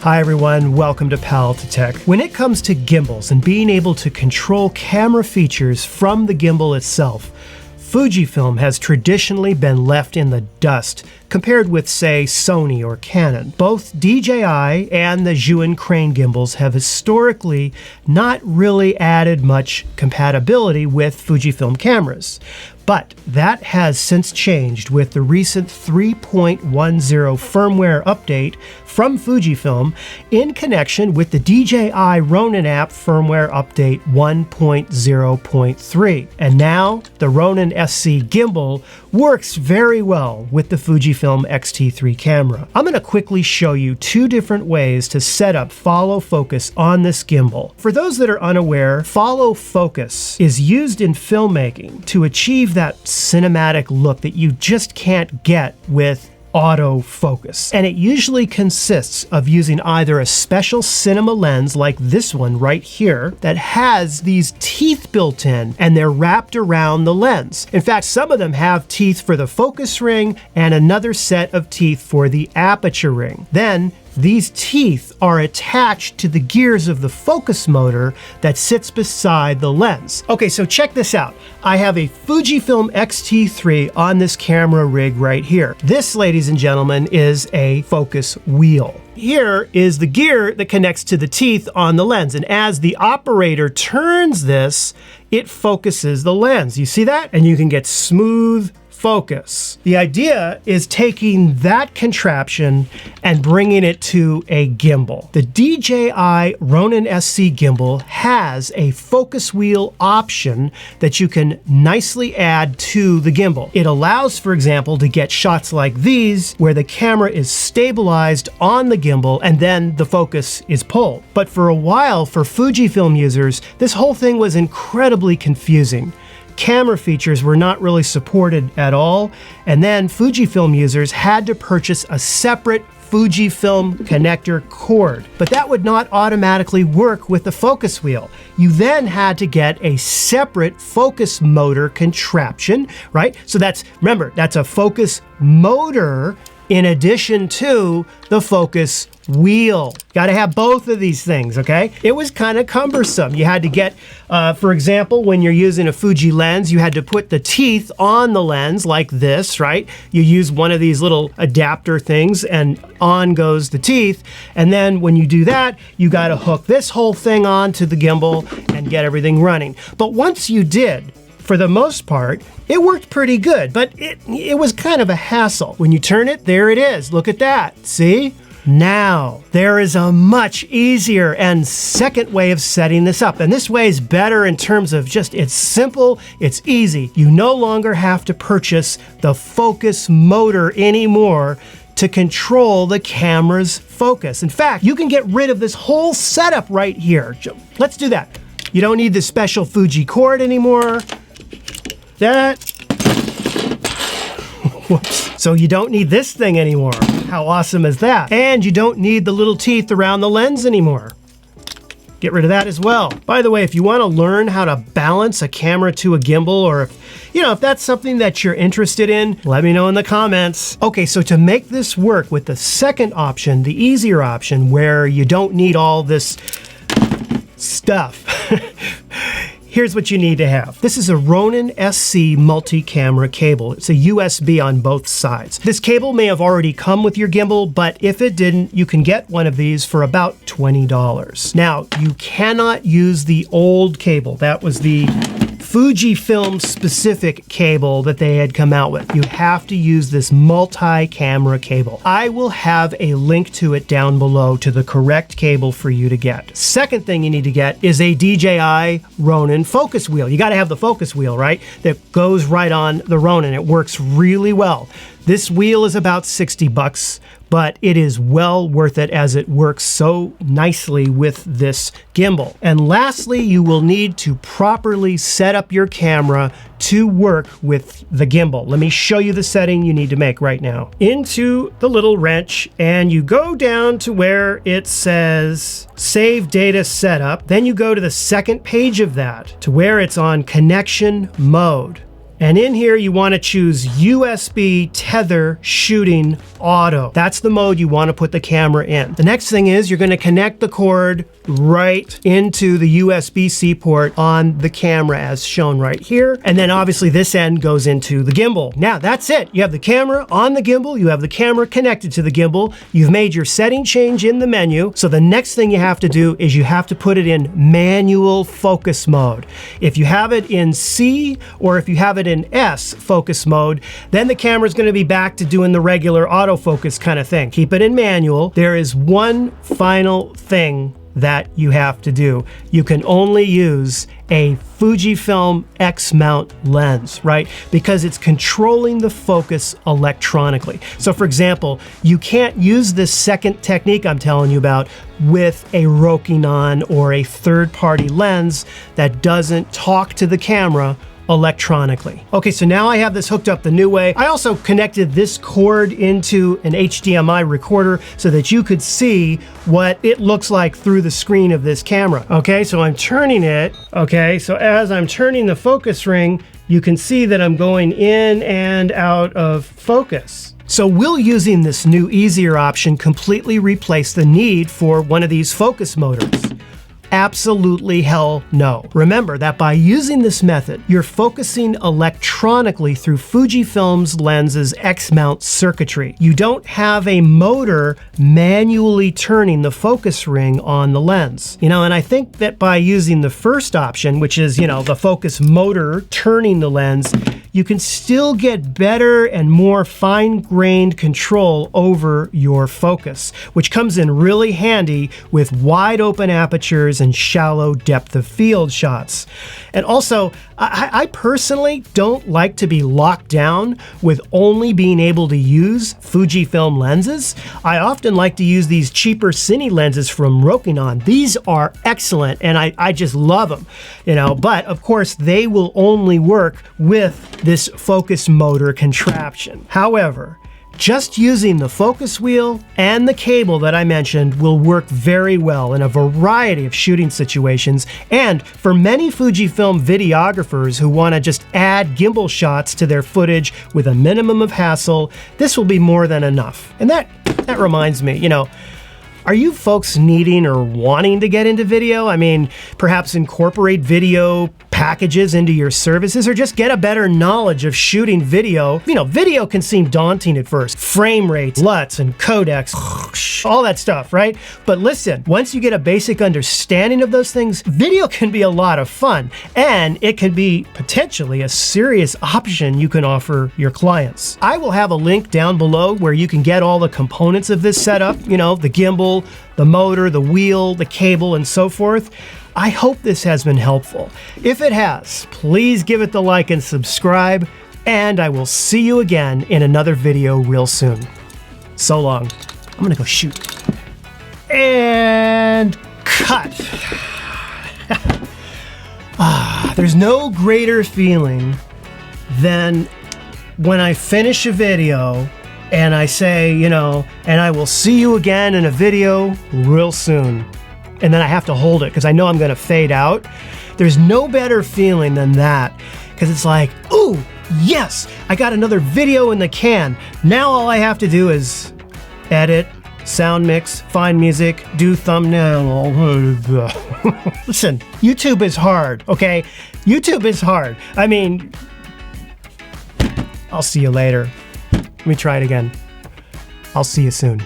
Hi everyone, welcome to Pal to Tech. When it comes to gimbals and being able to control camera features from the gimbal itself, Fujifilm has traditionally been left in the dust compared with, say, Sony or Canon. Both DJI and the Zhiyun crane gimbals have historically not really added much compatibility with Fujifilm cameras. But that has since changed with the recent 3.10 firmware update from Fujifilm in connection with the DJI Ronin app firmware update 1.0.3. And now the Ronin-SC gimbal works very well with the Fujifilm X-T3 camera. I'm going to quickly show you two different ways to set up follow focus on this gimbal. For those that are unaware, follow focus is used in filmmaking to achieve that cinematic look that you just can't get with autofocus. And it usually consists of using either a special cinema lens like this one right here that has these teeth built in and they're wrapped around the lens. In fact, some of them have teeth for the focus ring and another set of teeth for the aperture ring. Then these teeth are attached to the gears of the focus motor that sits beside the lens. Okay, so check this out. I have a Fujifilm X-T3 on this camera rig right here. This, ladies and gentlemen, is a focus wheel. Here is the gear that connects to the teeth on the lens, and as the operator turns this, it focuses the lens. You see that? And you can get smooth focus. The idea is taking that contraption and bringing it to a gimbal. The DJI Ronin-SC gimbal has a focus wheel option that you can nicely add to the gimbal. It allows, for example, to get shots like these where the camera is stabilized on the gimbal and then the focus is pulled. But for a while, for Fujifilm users, this whole thing was incredibly confusing. Camera features were not really supported at all, and then Fujifilm users had to purchase a separate Fujifilm connector cord, but that would not automatically work with the focus wheel. You then had to get a separate focus motor contraption, right? So remember, that's a focus motor in addition to the focus wheel. Got to have both of these things, okay? It was kind of cumbersome. You had to get, for example, when you're using a Fuji lens, you had to put the teeth on the lens like this, right? You use one of these little adapter things and on goes the teeth. And then when you do that, you got to hook this whole thing onto the gimbal and get everything running. But once you did, for the most part, it worked pretty good, but it was kind of a hassle. When you turn it, there it is. Look at that. See? Now, there is a much easier and second way of setting this up. And this way is better in terms of just, it's simple, it's easy. You no longer have to purchase the focus motor anymore to control the camera's focus. In fact, you can get rid of this whole setup right here. Let's do that. You don't need the special Fuji cord anymore. Whoops. So you don't need this thing anymore. How awesome is that? And you don't need the little teeth around the lens anymore. Get rid of that as well. By the way, if you want to learn how to balance a camera to a gimbal, or if that's something that you're interested in, let me know in the comments. Okay, so to make this work with the second option, the easier option, where you don't need all this stuff, here's what you need to have. This is a Ronin-SC multi-camera cable. It's a USB on both sides. This cable may have already come with your gimbal, but if it didn't, you can get one of these for about $20. Now, you cannot use the old cable. That was the Fujifilm specific cable that they had come out with. You have to use this multi-camera cable. I will have a link to it down below to the correct cable for you to get. Second thing you need to get is a DJI Ronin focus wheel. You got to have the focus wheel, right? That goes right on the Ronin. It works really well. This wheel is about 60 bucks, but it is well worth it as it works so nicely with this gimbal. And lastly, you will need to properly set up your camera to work with the gimbal. Let me show you the setting you need to make right now. Into the little wrench, and you go down to where it says Save Data Setup. Then you go to the second page of that to where it's on connection mode. And in here, you want to choose USB tether shooting auto. That's the mode you want to put the camera in. The next thing is you're going to connect the cord right into the USB-C port on the camera as shown right here. And then obviously this end goes into the gimbal. Now that's it. You have the camera on the gimbal. You have the camera connected to the gimbal. You've made your setting change in the menu. So the next thing you have to do is you have to put it in manual focus mode. If you have it in C or if you have it in S focus mode, then the camera is going to be back to doing the regular autofocus kind of thing. Keep it in manual. There is one final thing that you have to do. You can only use a Fujifilm X mount lens, right? Because it's controlling the focus electronically. So for example, you can't use this second technique I'm telling you about with a Ronin or a third-party lens that doesn't talk to the camera electronically. Okay, so now I have this hooked up the new way. I also connected this cord into an HDMI recorder so that you could see what it looks like through the screen of this camera. Okay, so I'm turning it. Okay, so as I'm turning the focus ring, you can see that I'm going in and out of focus. So will using this new easier option completely replace the need for one of these focus motors? Absolutely hell no. Remember that by using this method, you're focusing electronically through Fujifilm's lens's X-mount circuitry. You don't have a motor manually turning the focus ring on the lens. And I think that by using the first option, which is, the focus motor turning the lens, you can still get better and more fine-grained control over your focus, which comes in really handy with wide open apertures and shallow depth of field shots. And also, I personally don't like to be locked down with only being able to use Fujifilm lenses. I often like to use these cheaper cine lenses from Ronin. These are excellent and I just love them, but of course they will only work with this focus motor contraption. However, just using the focus wheel and the cable that I mentioned will work very well in a variety of shooting situations, and for many Fujifilm videographers who want to just add gimbal shots to their footage with a minimum of hassle, this will be more than enough. And that reminds me, are you folks needing or wanting to get into video? I mean, perhaps incorporate video packages into your services or just get a better knowledge of shooting video. Video can seem daunting at first. Frame rates, LUTs, and codecs, all that stuff, right? But listen, once you get a basic understanding of those things, video can be a lot of fun, and it can be potentially a serious option you can offer your clients. I will have a link down below where you can get all the components of this setup, the gimbal, the motor, the wheel, the cable, and so forth. I hope this has been helpful. If it has, please give it the like and subscribe, and I will see you again in another video real soon. So long. I'm gonna go shoot. And cut. There's no greater feeling than when I finish a video and I say, and I will see you again in a video real soon. And then I have to hold it because I know I'm going to fade out. There's no better feeling than that, because it's like, ooh, yes, I got another video in the can. Now all I have to do is edit, sound mix, find music, do thumbnail. Listen, YouTube is hard, okay? YouTube is hard. I mean, I'll see you later. Let me try it again. I'll see you soon.